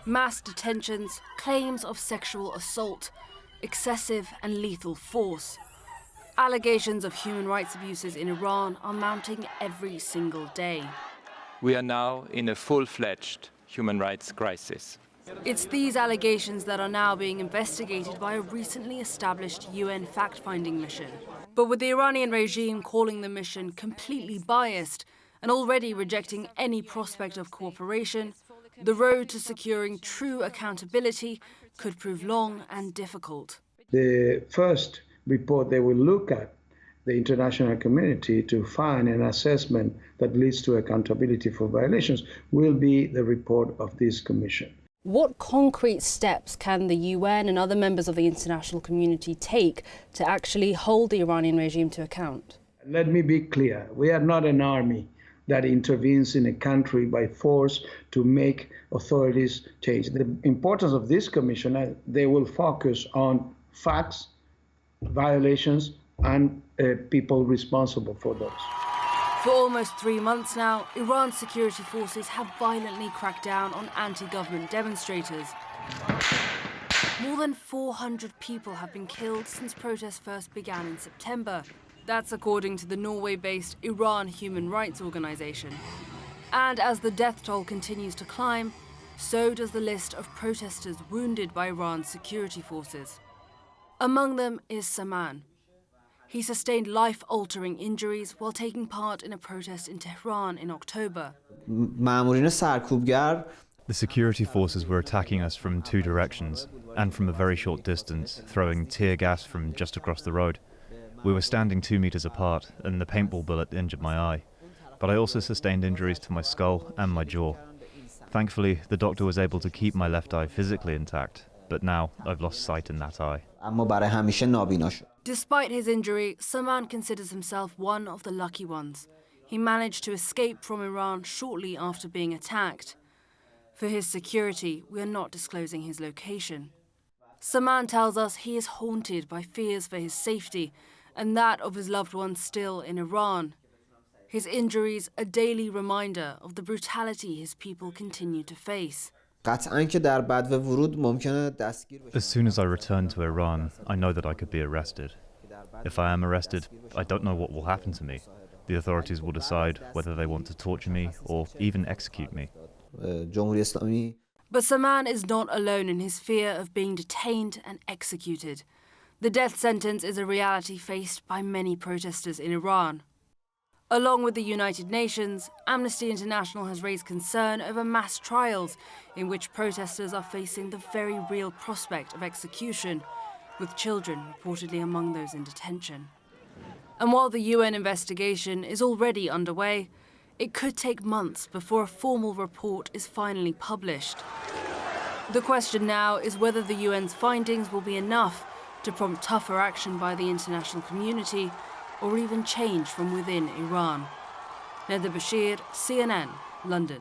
Mass detentions, claims of sexual assault, excessive and lethal force. Allegations of human rights abuses in Iran are mounting every single day. We are now in a full-fledged human rights crisis. It's these allegations that are now being investigated by a recently established UN fact-finding mission. But with the Iranian regime calling the mission completely biased and already rejecting any prospect of cooperation, the road to securing true accountability could prove long and difficult. The first report they will look at the international community to find an assessment that leads to accountability for violations will be the report of this commission. What concrete steps can the UN and other members of the international community take to actually hold the Iranian regime to account? Let me be clear. We are not an army that intervenes in a country by force to make authorities change. The importance of this commission, they will focus on facts, violations, and people responsible for those. For almost 3 months now, Iran's security forces have violently cracked down on anti-government demonstrators. More than 400 people have been killed since protests first began in September. That's according to the Norway-based Iran Human Rights Organization. And as the death toll continues to climb, so does the list of protesters wounded by Iran's security forces. Among them is Saman. He sustained life-altering injuries while taking part in a protest in Tehran in October. The security forces were attacking us from 2 directions and from a very short distance, throwing tear gas from just across the road. We were standing 2 meters apart and the paintball bullet injured my eye. But I also sustained injuries to my skull and my jaw. Thankfully, the doctor was able to keep my left eye physically intact, but now I've lost sight in that eye. Despite his injury, Saman considers himself one of the lucky ones. He managed to escape from Iran shortly after being attacked. For his security, we are not disclosing his location. Saman tells us he is haunted by fears for his safety and that of his loved ones still in Iran. His injuries a daily reminder of the brutality his people continue to face. As soon as I return to Iran, I know that I could be arrested. If I am arrested, I don't know what will happen to me. The authorities will decide whether they want to torture me or even execute me. But Saman is not alone in his fear of being detained and executed. The death sentence is a reality faced by many protesters in Iran. Along with the United Nations, Amnesty International has raised concern over mass trials in which protesters are facing the very real prospect of execution, with children reportedly among those in detention. And while the UN investigation is already underway, it could take months before a formal report is finally published. The question now is whether the UN's findings will be enough to prompt tougher action by the international community or even change from within Iran. Bashir, CNN, London.